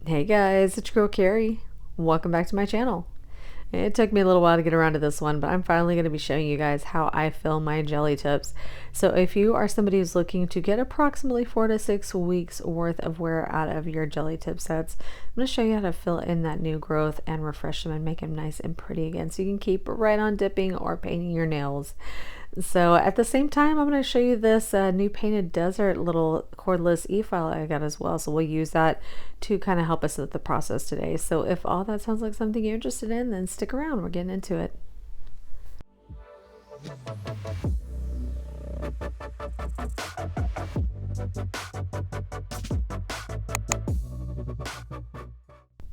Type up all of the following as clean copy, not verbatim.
Hey guys, it's your girl Carrie. Welcome back to my channel. It took me a little while to get around to this one, but I'm finally going to be showing you guys how I fill my jelly tips. So if you are somebody who's looking to get approximately 4 to 6 weeks worth of wear out of your jelly tip sets, I'm going to show you how to fill in that new growth and refresh them and make them nice and pretty again so you can keep right on dipping or painting your nails. So at the same time, I'm going to show you this new Painted Desert little cordless E-file I got as well. So we'll use that to kind of help us with the process today. So if all that sounds like something you're interested in, then stick around. We're getting into it.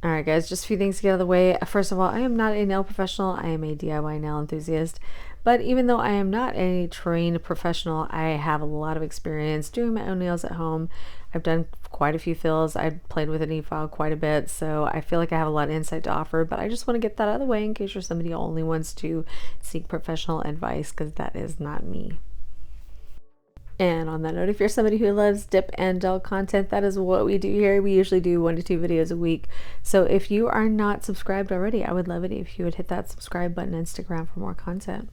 Alright guys, just a few things to get out of the way. First of all, I am not a nail professional, I am a DIY nail enthusiast. But even though I am not a trained professional, I have a lot of experience doing my own nails at home. I've done quite a few fills. I've played with an E-file quite a bit, so I feel like I have a lot of insight to offer, but I just want to get that out of the way in case you're somebody who only wants to seek professional advice, because that is not me. And on that note, if you're somebody who loves dip and dull content, that is what we do here. We usually do 1 to 2 videos a week. So if you are not subscribed already, I would love it if you would hit that subscribe button and stick around for more content.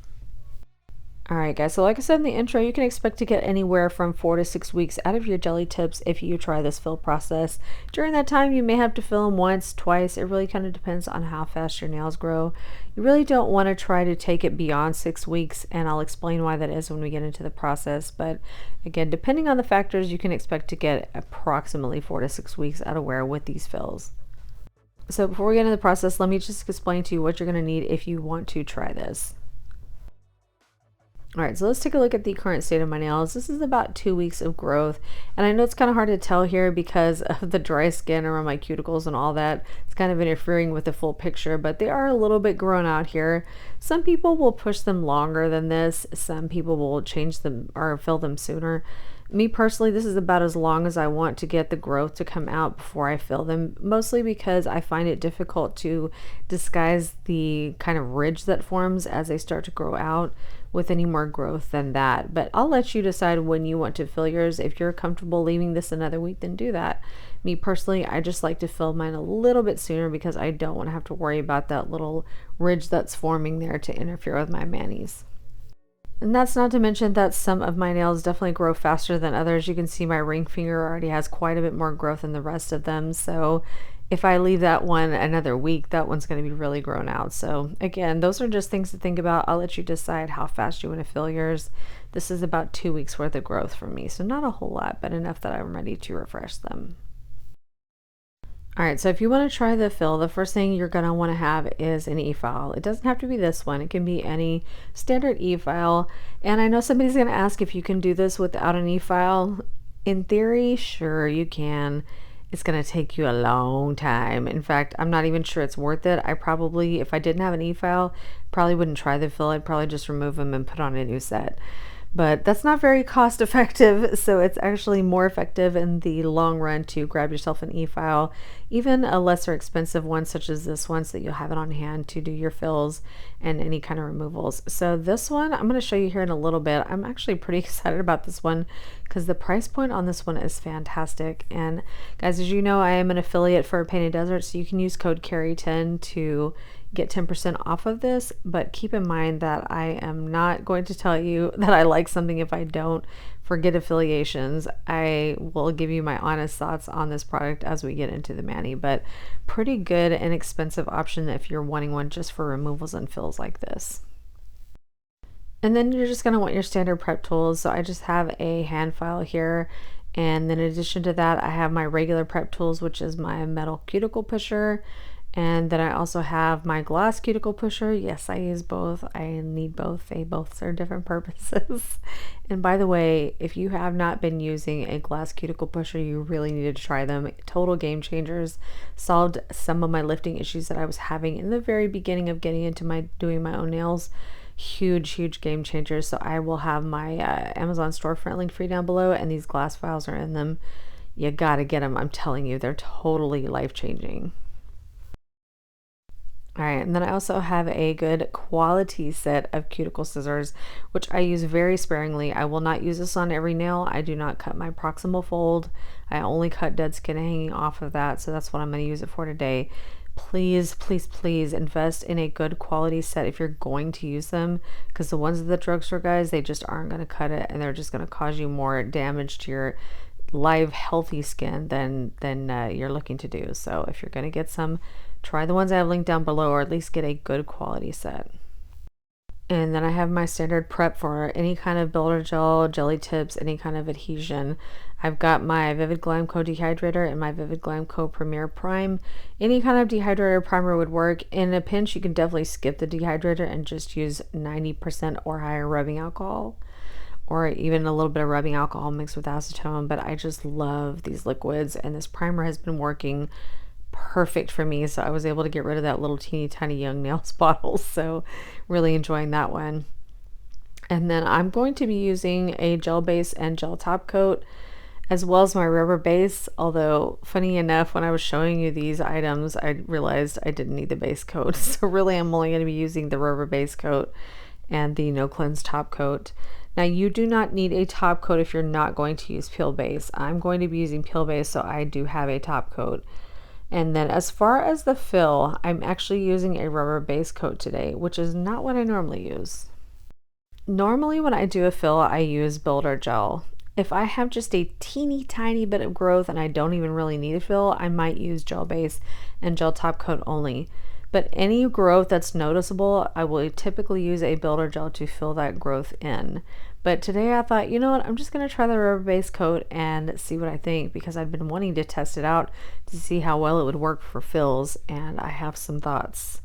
Alright guys, so like I said in the intro, you can expect to get anywhere from 4 to 6 weeks out of your jelly tips if you try this fill process. During that time, you may have to fill them once, twice. It really kind of depends on how fast your nails grow. You really don't want to try to take it beyond 6 weeks, and I'll explain why that is when we get into the process. But again, depending on the factors, you can expect to get approximately 4 to 6 weeks out of wear with these fills. So before we get into the process, let me just explain to you what you're going to need if you want to try this. Alright, so let's take a look at the current state of my nails. This is about 2 weeks of growth, and I know it's kind of hard to tell here because of the dry skin around my cuticles and all that. It's kind of interfering with the full picture, but they are a little bit grown out here. Some people will push them longer than this. Some people will change them or fill them sooner. Me personally, this is about as long as I want to get the growth to come out before I fill them, mostly because I find it difficult to disguise the kind of ridge that forms as they start to grow out with any more growth than that. But I'll let you decide when you want to fill yours. If you're comfortable leaving this another week, then do that. Me personally, I just like to fill mine a little bit sooner because I don't want to have to worry about that little ridge that's forming there to interfere with my manis. And that's not to mention that some of my nails definitely grow faster than others. You can see my ring finger already has quite a bit more growth than the rest of them. So if I leave that one another week, that one's going to be really grown out. So again, those are just things to think about. I'll let you decide how fast you want to fill yours. This is about 2 weeks worth of growth for me. So not a whole lot, but enough that I'm ready to refresh them. Alright, so if you want to try the fill, the first thing you're going to want to have is an E-file. It doesn't have to be this one. It can be any standard E-file. And I know somebody's going to ask if you can do this without an E-file. In theory, sure you can. It's going to take you a long time. In fact, I'm not even sure it's worth it. I probably, if I didn't have an E-file, probably wouldn't try the fill. I'd probably just remove them and put on a new set. But that's not very cost effective, so it's actually more effective in the long run to grab yourself an E-file, even a lesser expensive one such as this one, so that you'll have it on hand to do your fills and any kind of removals. So this one I'm going to show you here in a little bit. I'm actually pretty excited about this one because the price point on this one is fantastic. And guys, as you know, I am an affiliate for Painted Desert, so you can use code CARRIE10 to get 10% off of this, but keep in mind that I am not going to tell you that I like something if I don't. Forget affiliations. I will give you my honest thoughts on this product as we get into the mani, but pretty good and expensive option if you're wanting one just for removals and fills like this. And then you're just going to want your standard prep tools. So I just have a hand file here, and then in addition to that, I have my regular prep tools, which is my metal cuticle pusher. And then I also have my glass cuticle pusher. Yes, I use both. I need both. They both serve different purposes. And by the way, if you have not been using a glass cuticle pusher, you really need to try them. Total game changers. Solved some of my lifting issues that I was having in the very beginning of getting into doing my own nails. Huge game changers. So I will have my Amazon storefront link for you down below, and these glass files are in them. You gotta get them. I'm telling you, they're totally life-changing. Alright, and then I also have a good quality set of cuticle scissors, which I use very sparingly. I will not use this on every nail. I do not cut my proximal fold. I only cut dead skin hanging off of that, so that's what I'm going to use it for today. Please, please, please invest in a good quality set if you're going to use them, because the ones at the drugstore, guys, they just aren't going to cut it, and they're just going to cause you more damage to your live healthy skin than you're looking to do. So if you're going to get some, try the ones I have linked down below, or at least get a good quality set. And then I have my standard prep for any kind of builder gel, jelly tips, any kind of adhesion. I've got my Vivid Glam Co dehydrator and my Vivid Glam Co Premier Prime. Any kind of dehydrator primer would work. In a pinch, you can definitely skip the dehydrator and just use 90% or higher rubbing alcohol, or even a little bit of rubbing alcohol mixed with acetone. But I just love these liquids, and this primer has been working perfect for me, so I was able to get rid of that little teeny tiny Young Nails bottle, so really enjoying that one. And then I'm going to be using a gel base and gel top coat, as well as my rubber base, although funny enough, when I was showing you these items, I realized I didn't need the base coat, so really I'm only going to be using the rubber base coat and the No Cleanse top coat. Now, you do not need a top coat if you're not going to use peel base. I'm going to be using peel base, so I do have a top coat. And then as far as the fill, I'm actually using a rubber base coat today, which is not what I normally use. Normally when I do a fill, I use builder gel. If I have just a teeny tiny bit of growth and I don't even really need a fill, I might use gel base and gel top coat only. But any growth that's noticeable, I will typically use a builder gel to fill that growth in. But today I thought, you know what, I'm just going to try the rubber base coat and see what I think, because I've been wanting to test it out to see how well it would work for fills, and I have some thoughts.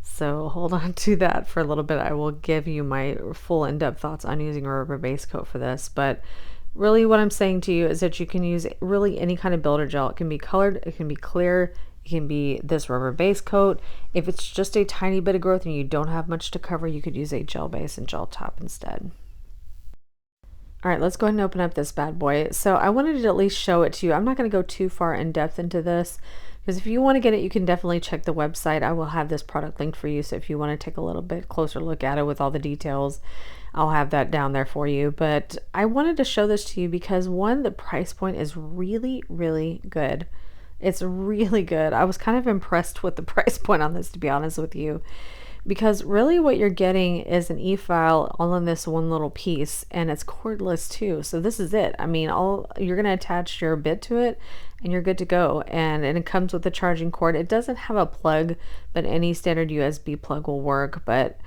So hold on to that for a little bit. I will give you my full in-depth thoughts on using a rubber base coat for this. But really what I'm saying to you is that you can use really any kind of builder gel. It can be colored, it can be clear, it can be this rubber base coat. If it's just a tiny bit of growth and you don't have much to cover, you could use a gel base and gel top instead. All right, let's go ahead and open up this bad boy. So I wanted to at least show it to you. I'm not going to go too far in depth into this, because if you want to get it, you can definitely check the website. I will have this product linked for you. So if you want to take a little bit closer look at it with all the details, I'll have that down there for you. But I wanted to show this to you because, one, the price point is really, really good. It's really good. I was kind of impressed with the price point on this, to be honest with you, because really what you're getting is an E-file all in this one little piece, and it's cordless too. So this is it. I mean, you're going to attach your bit to it and you're good to go. And it comes with a charging cord. It doesn't have a plug, but any standard USB plug will work. But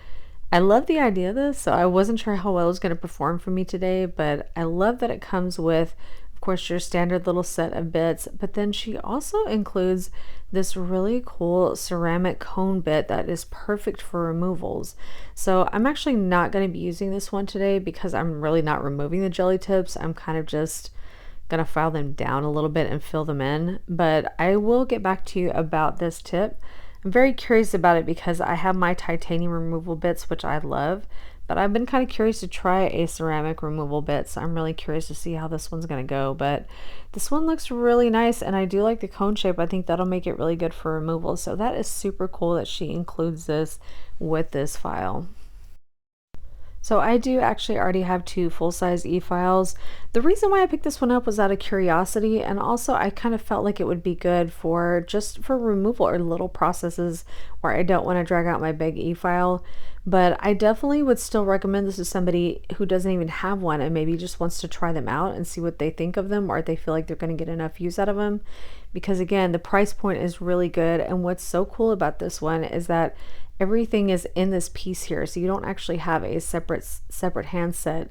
I love the idea of this. So I wasn't sure how well it was going to perform for me today, but I love that it comes with, of course, your standard little set of bits, but then she also includes this really cool ceramic cone bit that is perfect for removals. So I'm actually not going to be using this one today because I'm really not removing the jelly tips. I'm kind of just going to file them down a little bit and fill them in, but I will get back to you about this tip. I'm very curious about it because I have my titanium removal bits, which I love, but I've been kind of curious to try a ceramic removal bit, so I'm really curious to see how this one's going to go. But this one looks really nice, and I do like the cone shape. I think that'll make it really good for removal. So that is super cool that she includes this with this file. So I do actually already have 2 full-size E-files. The reason why I picked this one up was out of curiosity, and also I kind of felt like it would be good for just for removal or little processes where I don't want to drag out my big E-file. But I definitely would still recommend this to somebody who doesn't even have one and maybe just wants to try them out and see what they think of them, or if they feel like they're going to get enough use out of them. Because again, the price point is really good, and what's so cool about this one is that everything is in this piece here, so you don't actually have a separate handset.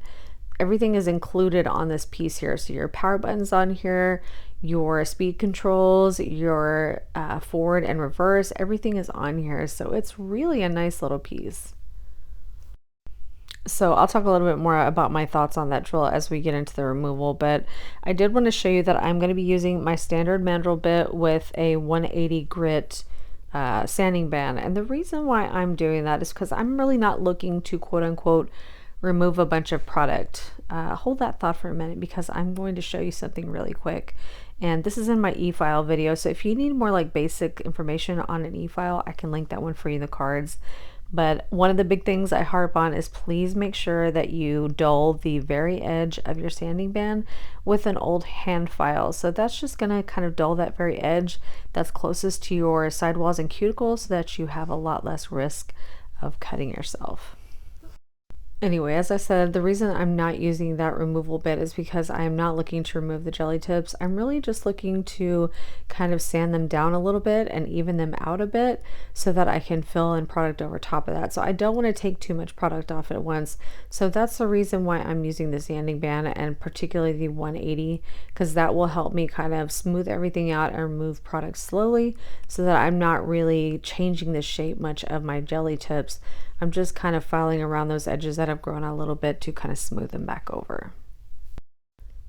Everything is included on this piece here. So your power buttons on here, your speed controls, your forward and reverse, everything is on here. So it's really a nice little piece. So I'll talk a little bit more about my thoughts on that drill as we get into the removal, but I did want to show you that I'm going to be using my standard mandrel bit with a 180 grit sanding band. And the reason why I'm doing that is because I'm really not looking to quote unquote remove a bunch of product. Hold that thought for a minute, because I'm going to show you something really quick. And this is in my E-file video, so if you need more like basic information on an E-file, I can link that one for you in the cards. But one of the big things I harp on is please make sure that you dull the very edge of your sanding band with an old hand file. So that's just going to kind of dull that very edge that's closest to your sidewalls and cuticles so that you have a lot less risk of cutting yourself. Anyway, as I said, the reason I'm not using that removal bit is because I'm not looking to remove the jelly tips. I'm really just looking to kind of sand them down a little bit and even them out a bit so that I can fill in product over top of that. So I don't want to take too much product off at once. So that's the reason why I'm using the sanding band, and particularly the 180, because that will help me kind of smooth everything out and remove product slowly so that I'm not really changing the shape much of my jelly tips. I'm just kind of filing around those edges that have grown a little bit to kind of smooth them back over.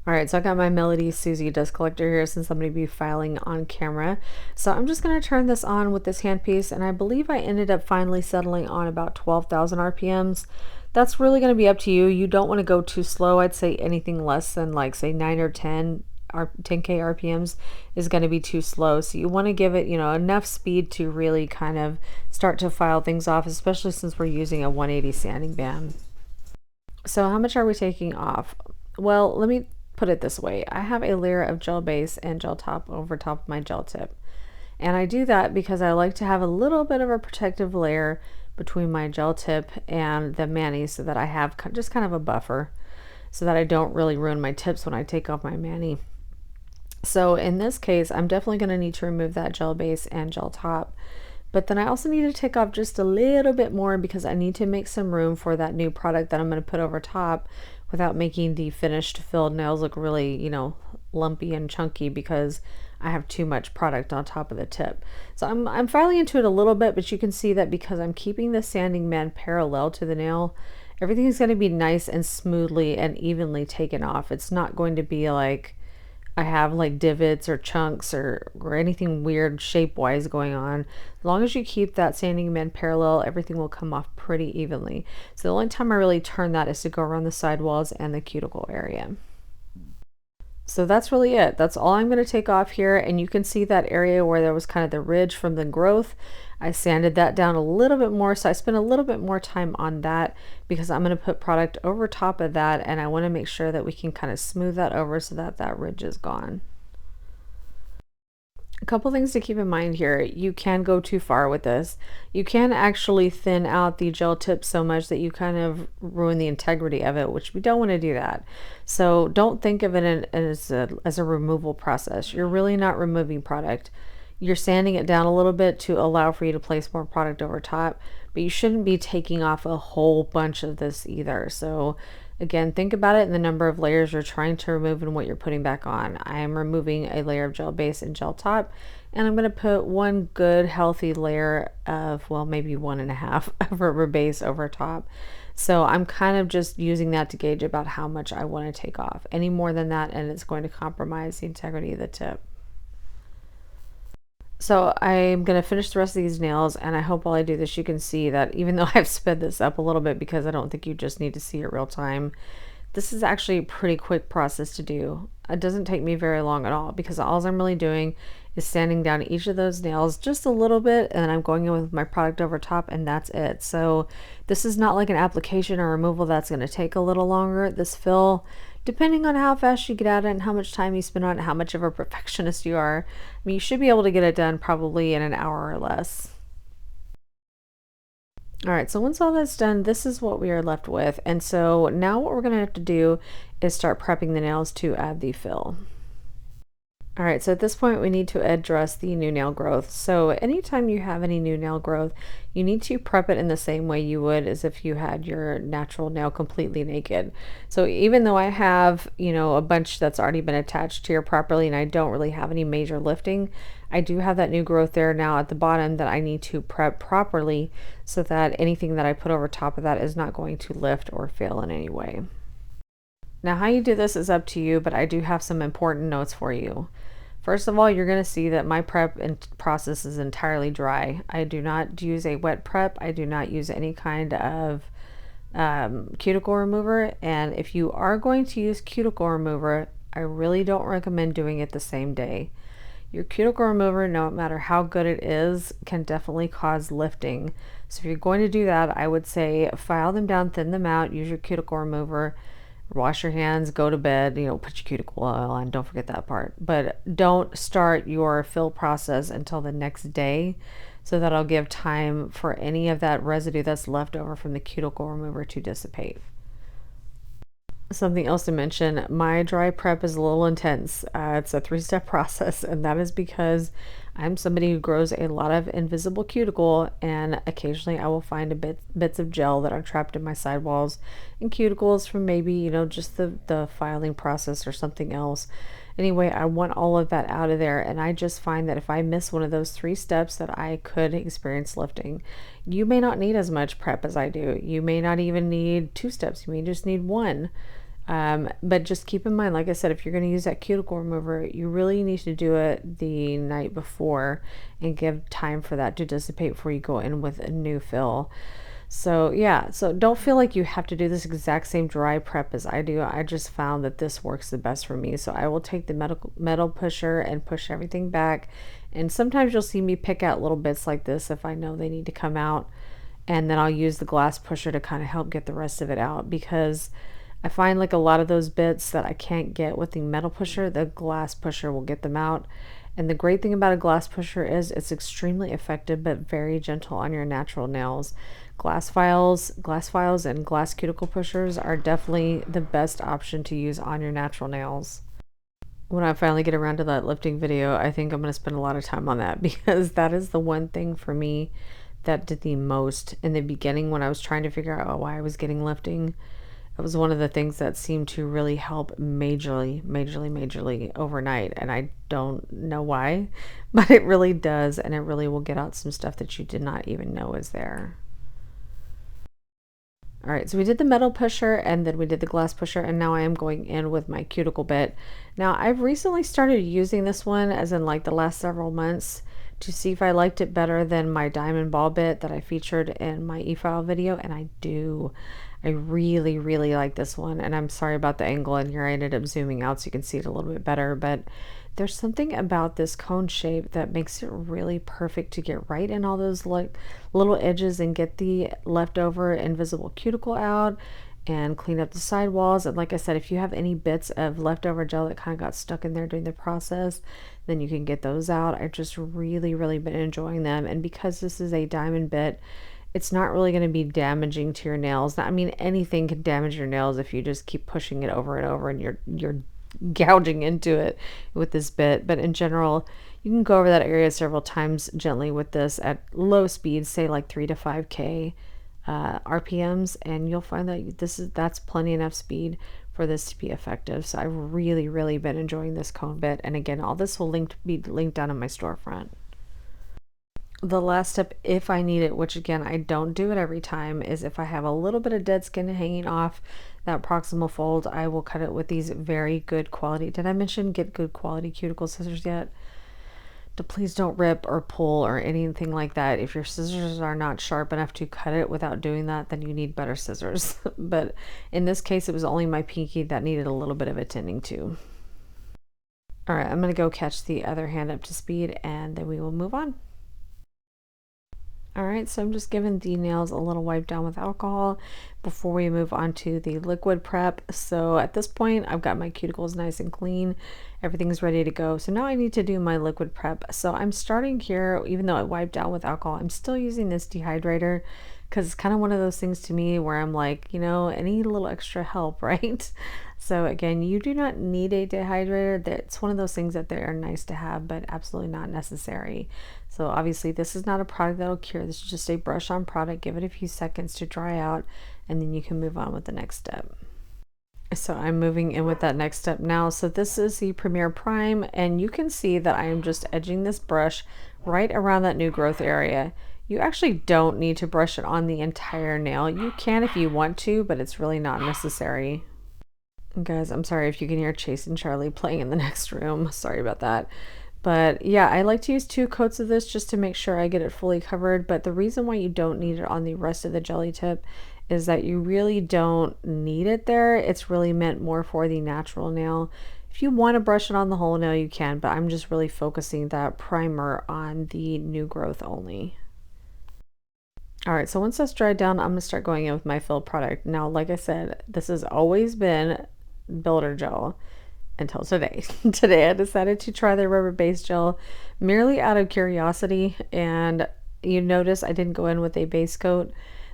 All right, so I got my Melody Susie dust collector here since I'm going to be filing on camera. So I'm just going to turn this on with this handpiece, and I believe I ended up finally settling on about 12,000 RPMs. That's really going to be up to you. You don't want to go too slow. I'd say anything less than like say 9 or 10K RPMs is going to be too slow. So you want to give it, enough speed to really kind of start to file things off, especially since we're using a 180 sanding band. So how much are we taking off? Well, let me put it this way. I have a layer of gel base and gel top over top of my gel tip. And I do that because I like to have a little bit of a protective layer between my gel tip and the mani so that I have just kind of a buffer so that I don't really ruin my tips when I take off my mani. So in this case, I'm definitely going to need to remove that gel base and gel top. But then I also need to take off just a little bit more because I need to make some room for that new product that I'm going to put over top without making the finished filled nails look really, lumpy and chunky because I have too much product on top of the tip. So I'm filing into it a little bit, but you can see that because I'm keeping the sanding band parallel to the nail, everything's going to be nice and smoothly and evenly taken off. It's not going to be like I have like divots or chunks or anything weird shape-wise going on. As long as you keep that sanding band parallel, everything will come off pretty evenly. So the only time I really turn that is to go around the sidewalls and the cuticle area. So that's really it. That's all I'm going to take off here. And you can see that area where there was kind of the ridge from the growth. I sanded that down a little bit more. So I spent a little bit more time on that because I'm going to put product over top of that. And I want to make sure that we can kind of smooth that over so that that ridge is gone. A couple things to keep in mind here. You can go too far with this. You can actually thin out the gel tip so much that you kind of ruin the integrity of it, which we don't want to do that. So don't think of it as a removal process. You're really not removing product. You're sanding it down a little bit to allow for you to place more product over top, but you shouldn't be taking off a whole bunch of this either. So again, think about it in the number of layers you're trying to remove and what you're putting back on. I am removing a layer of gel base and gel top, and I'm going to put one good healthy layer of, well, maybe 1.5 of rubber base over top. So I'm kind of just using that to gauge about how much I want to take off. Any more than that, and it's going to compromise the integrity of the tip. So I'm going to finish the rest of these nails, and I hope while I do this you can see that even though I've sped this up a little bit because I don't think you just need to see it real time, this is actually a pretty quick process to do. It doesn't take me very long at all because all I'm really doing is sanding down each of those nails just a little bit, and then I'm going in with my product over top, and that's it. So this is not like an application or removal that's going to take a little longer. This fill, depending on how fast you get at it and how much time you spend on it, how much of a perfectionist you are, I mean, you should be able to get it done probably in an hour or less. All right, so once all that's done, this is what we are left with. And so now what we're going to have to do is start prepping the nails to add the fill. All right, so at this point we need to address the new nail growth. So anytime you have any new nail growth, you need to prep it in the same way you would as if you had your natural nail completely naked. So even though I have, a bunch that's already been attached here properly and I don't really have any major lifting, I do have that new growth there now at the bottom that I need to prep properly so that anything that I put over top of that is not going to lift or fail in any way. Now, how you do this is up to you, but I do have some important notes for you. First of all, you're going to see that my prep process is entirely dry. I do not use a wet prep. I do not use any kind of cuticle remover. And if you are going to use cuticle remover, I really don't recommend doing it the same day. Your cuticle remover, no matter how good it is, can definitely cause lifting. So if you're going to do that, I would say file them down, thin them out, use your cuticle remover, wash your hands, go to bed, put your cuticle oil on, don't forget that part. But don't start your fill process until the next day, so that'll give time for any of that residue that's left over from the cuticle remover to dissipate. Something else to mention, my dry prep is a little intense. It's a 3-step process, and that is because I'm somebody who grows a lot of invisible cuticle, and occasionally I will find bits of gel that are trapped in my sidewalls and cuticles from maybe, just the filing process or something else. Anyway, I want all of that out of there, and I just find that if I miss one of those 3 steps, that I could experience lifting. You may not need as much prep as I do. You may not even need 2 steps. You may just need 1. But just keep in mind, like I said, if you're going to use that cuticle remover, you really need to do it the night before and give time for that to dissipate before you go in with a new fill. So yeah, so don't feel like you have to do this exact same dry prep as I do. I just found that this works the best for me. So I will take the metal pusher and push everything back. And sometimes you'll see me pick out little bits like this if I know they need to come out. And then I'll use the glass pusher to kind of help get the rest of it out, because I find like a lot of those bits that I can't get with the metal pusher, the glass pusher will get them out. And the great thing about a glass pusher is it's extremely effective but very gentle on your natural nails. Glass files and glass cuticle pushers are definitely the best option to use on your natural nails. When I finally get around to that lifting video, I think I'm going to spend a lot of time on that, because that is the one thing for me that did the most in the beginning when I was trying to figure out why I was getting lifting. It was one of the things that seemed to really help majorly overnight, and I don't know why, but it really does, and it really will get out some stuff that you did not even know is there. All right, so we did the metal pusher and then we did the glass pusher, and now I am going in with my cuticle bit. Now I've recently started using this one, as in like the last several months, to see if I liked it better than my diamond ball bit that I featured in my E-file video, and I do. I really like this one, and I'm sorry about the angle in here. I ended up zooming out so you can see it a little bit better, but there's something about this cone shape that makes it really perfect to get right in all those like little edges and get the leftover invisible cuticle out and clean up the sidewalls. And like I said, if you have any bits of leftover gel that kind of got stuck in there during the process, then you can get those out. I've just really been enjoying them, and because this is a diamond bit, it's not really going to be damaging to your nails. I mean, anything can damage your nails if you just keep pushing it over and over and you're gouging into it with this bit. But in general, you can go over that area several times gently with this at low speeds, say like 3 to 5K RPMs, and you'll find that that's plenty enough speed for this to be effective. So I've really been enjoying this cone bit, and again, all this will be linked down in my storefront. The last step, if I need it, which again I don't do it every time, is if I have a little bit of dead skin hanging off that proximal fold, I will cut it with these very good quality. Did I mention get good quality cuticle scissors yet? Please don't rip or pull or anything like that. If your scissors are not sharp enough to cut it without doing that, then you need better scissors. But in this case, it was only my pinky that needed a little bit of attending to. All right, I'm going to go catch the other hand up to speed, and then we will move on. All right, so I'm just giving the nails a little wipe down with alcohol before we move on to the liquid prep. So at this point, I've got my cuticles nice and clean. Everything's ready to go. So now I need to do my liquid prep. So I'm starting here, even though I wiped down with alcohol, I'm still using this dehydrator, because it's kind of one of those things to me where I'm like, any little extra help, right? So again, you do not need a dehydrator. It's one of those things that they are nice to have, but absolutely not necessary. So obviously this is not a product that'll cure. This is just a brush on product. Give it a few seconds to dry out, and then you can move on with the next step. So I'm moving in with that next step now. So this is the Premier Prime, and you can see that I am just edging this brush right around that new growth area. You actually don't need to brush it on the entire nail. You can if you want to, but it's really not necessary. Guys, I'm sorry if you can hear Chase and Charlie playing in the next room. Sorry about that. But yeah, I like to use 2 coats of this just to make sure I get it fully covered. But the reason why you don't need it on the rest of the jelly tip is that you really don't need it there. It's really meant more for the natural nail. If If you want to brush it on the whole nail, you can, but I'm just really focusing that primer on the new growth only. All right, so once that's dried down, I'm gonna start going in with my filled product. Now, like I said, this has always been builder gel until today. Today I decided to try the rubber base gel merely out of curiosity, and you notice I didn't go in with a base coat.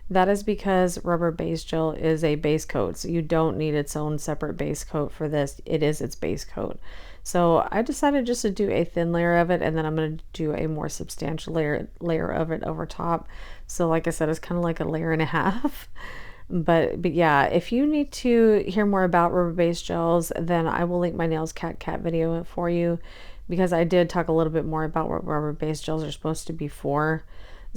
That is because rubber base gel is a base coat, so you don't need its own separate base coat for this. It is its base coat. So I decided just to do a thin layer of it, and then I'm going to do a more substantial layer of it over top. So like I said, it's kind of like a layer and a half. But yeah, if you need to hear more about rubber base gels, then I will link my Nails Cat video for you, because I did talk a little bit more about what rubber base gels are supposed to be for.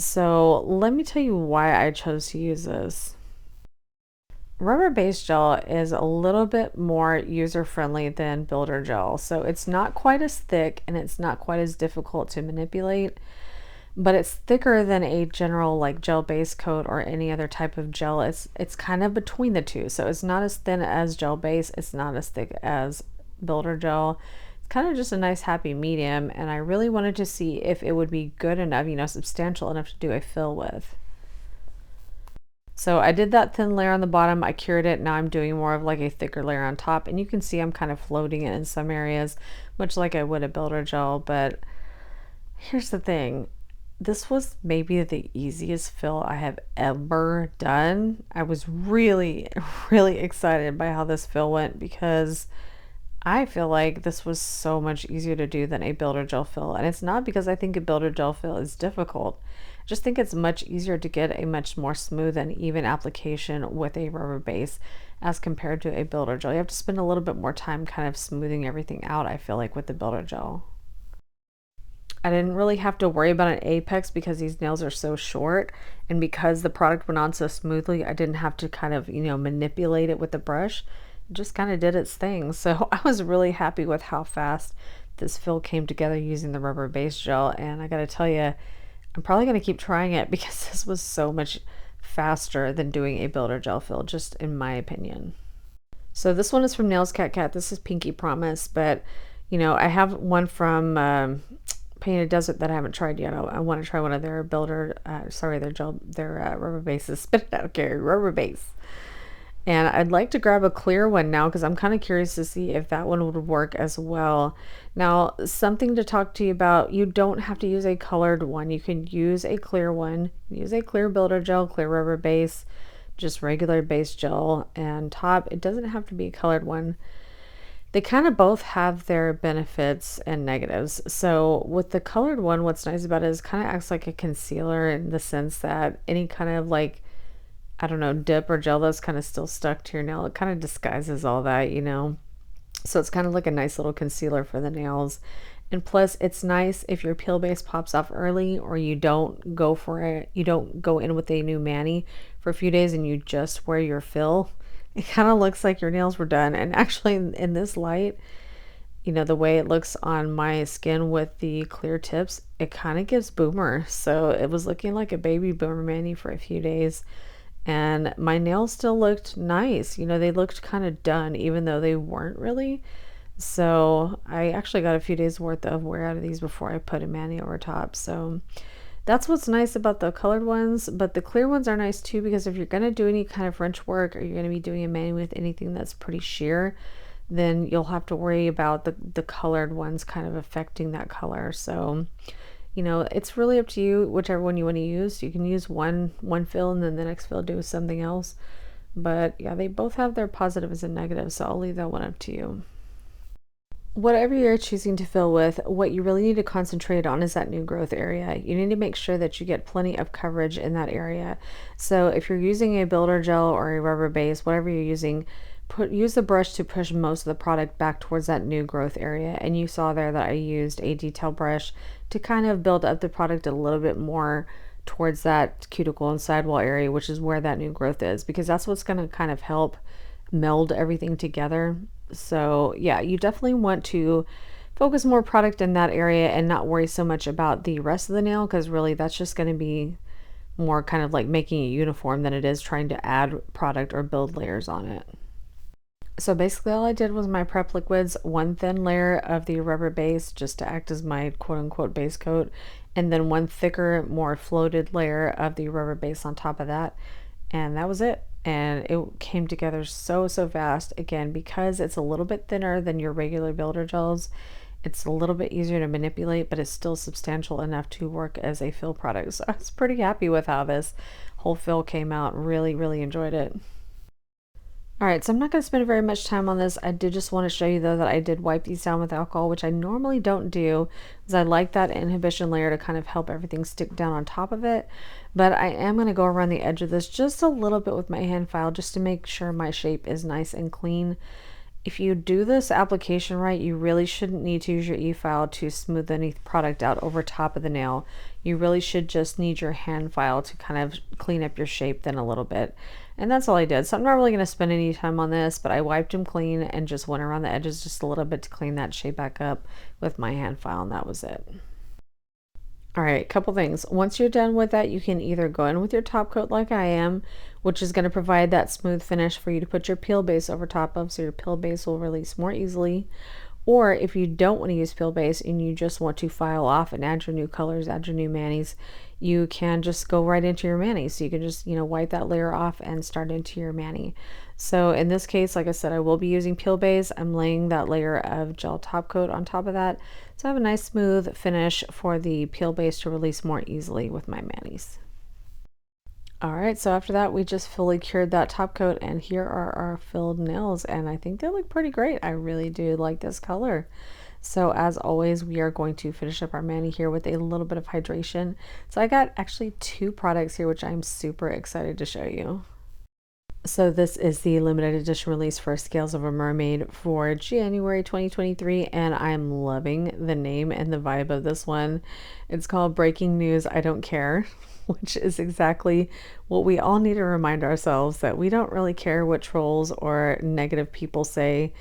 So let me tell you why I chose to use this. Rubber base gel is a little bit more user-friendly than builder gel. So it's not quite as thick and it's not quite as difficult to manipulate, but it's thicker than a general like gel base coat or any other type of gel. It's kind of between the two. So it's not as thin as gel base, it's not as thick as builder gel. It's kind of just a nice happy medium, and I really wanted to see if it would be good enough, you know, substantial enough to do a fill with. So I did that thin layer on the bottom, I cured it, now I'm doing more of like a thicker layer on top, and you can see I'm kind of floating it in some areas, much like I would a builder gel. But here's the thing, this was maybe the easiest fill I have ever done. I was really, really excited by how this fill went, because I feel like this was so much easier to do than a builder gel fill. And it's not because I think a builder gel fill is difficult. I just think it's much easier to get a much more smooth and even application with a rubber base as compared to a builder gel. You have to spend a little bit more time kind of smoothing everything out, I feel like, with the builder gel. I didn't really have to worry about an apex because these nails are so short, and because the product went on so smoothly, I didn't have to kind of, you know, manipulate it with the brush. It just kind of did its thing. So I was really happy with how fast this fill came together using the rubber base gel, and I gotta tell you, I'm probably gonna keep trying it because this was so much faster than doing a builder gel fill, just in my opinion. So this one is from Nails Cat. This is Pinky Promise, but you know, I have one from Painted Desert that I haven't tried yet. I want to try one of their their rubber bases. Spit it out, Gary. Rubber base. And I'd like to grab a clear one now because I'm kind of curious to see if that one would work as well. Now, something to talk to you about, you don't have to use a colored one. You can use a clear one. Use a clear builder gel, clear rubber base, just regular base gel and top. It doesn't have to be a colored one. They kind of both have their benefits and negatives. So with the colored one, what's nice about it is it kind of acts like a concealer, in the sense that any kind of like, I don't know, dip or gel that's kind of still stuck to your nail, it kind of disguises all that, you know. So it's kind of like a nice little concealer for the nails. And plus, it's nice if your peel base pops off early, or you don't go for it, you don't go in with a new mani for a few days and you just wear your fill. It kind of looks like your nails were done. And actually, in this light, you know, the way it looks on my skin with the clear tips, it kind of gives boomer. So it was looking like a baby boomer mani for a few days. And my nails still looked nice. You know, they looked kind of done, even though they weren't really. So I actually got a few days worth of wear out of these before I put a mani over top. So that's what's nice about the colored ones. But the clear ones are nice too, because if you're going to do any kind of French work, or you're going to be doing a mani with anything that's pretty sheer, then you'll have to worry about the colored ones kind of affecting that color. So you know, it's really up to you, whichever one you want to use. You can use one fill and then the next fill do something else. But yeah, they both have their positives and negatives, so I'll leave that one up to you. Whatever you're choosing to fill with, what you really need to concentrate on is that new growth area. You need to make sure that you get plenty of coverage in that area. So if you're using a builder gel or a rubber base, whatever you're using, use the brush to push most of the product back towards that new growth area. And you saw there that I used a detail brush to kind of build up the product a little bit more towards that cuticle and sidewall area, which is where that new growth is, because that's what's going to kind of help meld everything together. So yeah, you definitely want to focus more product in that area and not worry so much about the rest of the nail, because really that's just going to be more kind of like making it uniform than it is trying to add product or build layers on it. So basically all I did was my prep liquids, one thin layer of the rubber base just to act as my quote unquote base coat, and then one thicker, more floated layer of the rubber base on top of that. And that was it. And it came together so fast. Again, because it's a little bit thinner than your regular builder gels, it's a little bit easier to manipulate, but it's still substantial enough to work as a fill product. So I was pretty happy with how this whole fill came out. Really enjoyed it. All right, so I'm not going to spend very much time on this. I did just want to show you though that I did wipe these down with alcohol, which I normally don't do because I like that inhibition layer to kind of help everything stick down on top of it. But I am going to go around the edge of this just a little bit with my hand file just to make sure my shape is nice and clean. If you do this application right, you really shouldn't need to use your e-file to smooth any product out over top of the nail. You really should just need your hand file to kind of clean up your shape then a little bit. And that's all I did. So I'm not really going to spend any time on this, but I wiped them clean and just went around the edges just a little bit to clean that shape back up with my hand file, and that was it. All right, couple things. Once you're done with that, you can either go in with your top coat like I am, which is going to provide that smooth finish for you to put your peel base over top of, so your peel base will release more easily. Or if you don't want to use peel base and you just want to file off and add your new colors, add your new manis, you can just go right into your mani. So you can just, wipe that layer off and start into your mani. So in this case, like I said, I will be using peel base. I'm laying that layer of gel top coat on top of that. So I have a nice smooth finish for the peel base to release more easily with my manis. All right, so after that, we just fully cured that top coat, and here are our filled nails, and I think they look pretty great. I really do like this color. So as always, we are going to finish up our mani here with a little bit of hydration. So I got actually two products here, which I'm super excited to show you. So this is the limited edition release for Scales of a Mermaid for January 2023, and I'm loving the name and the vibe of this one. It's called Breaking News, I Don't Care, which is exactly what we all need to remind ourselves, that we don't really care what trolls or negative people say.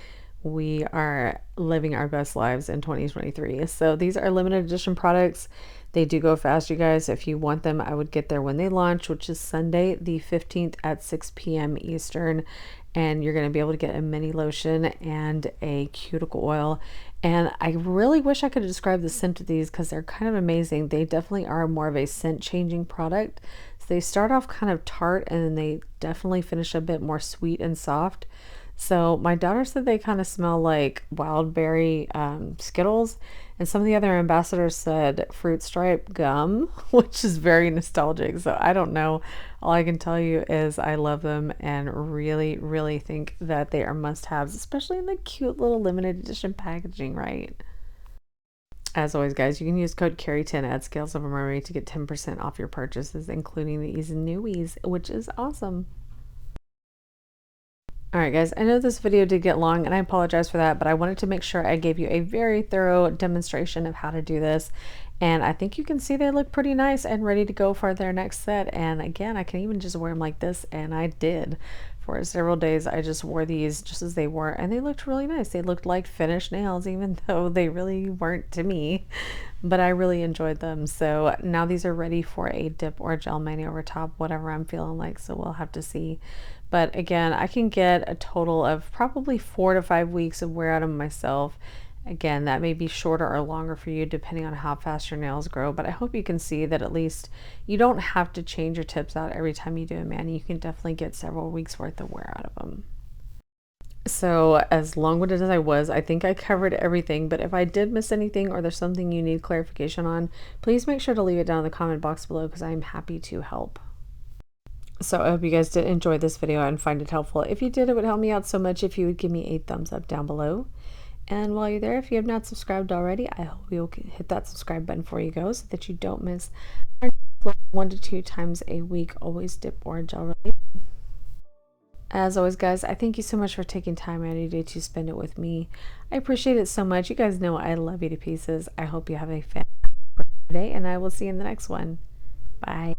We are living our best lives in 2023. So these are limited edition products. They do go fast, you guys. If you want them, I would get there when they launch, which is Sunday the 15th at 6 p.m. Eastern. And you're going to be able to get a mini lotion and a cuticle oil. And I really wish I could describe the scent of these because they're kind of amazing. They definitely are more of a scent changing product. So they start off kind of tart and then they definitely finish a bit more sweet and soft. So my daughter said they kind of smell like wild berry Skittles, and some of the other ambassadors said fruit stripe gum, which is very nostalgic. So I don't know. All I can tell you is I love them and really think that they are must-haves, especially in the cute little limited edition packaging, right? As always, guys, you can use code Carrie10 at Scales of a Mermaid to get 10% off your purchases, including these newies, which is awesome. Alright guys, I know this video did get long and I apologize for that, but I wanted to make sure I gave you a very thorough demonstration of how to do this. And I think you can see they look pretty nice and ready to go for their next set. And again, I can even just wear them like this, and I did. For several days, I just wore these just as they were, and they looked really nice. They looked like finished nails, even though they really weren't to me. But I really enjoyed them. So now these are ready for a dip or gel mani over top, whatever I'm feeling like. So we'll have to see. But again, I can get a total of probably 4 to 5 weeks of wear out of myself. Again, that may be shorter or longer for you depending on how fast your nails grow, but I hope you can see that at least you don't have to change your tips out every time you do a mani. You can definitely get several weeks worth of wear out of them. So as long-winded as I was, I think I covered everything, but if I did miss anything or there's something you need clarification on, please make sure to leave it down in the comment box below because I'm happy to help. So I hope you guys did enjoy this video and find it helpful. If you did, it would help me out so much if you would give me a thumbs up down below. And while you're there, if you have not subscribed already, I hope you'll hit that subscribe button before you go so that you don't miss our 1 to 2 times a week, always dip or gel related. As always, guys, I thank you so much for taking time out of your day to spend it with me. I appreciate it so much. You guys know I love you to pieces. I hope you have a fantastic day, and I will see you in the next one. Bye.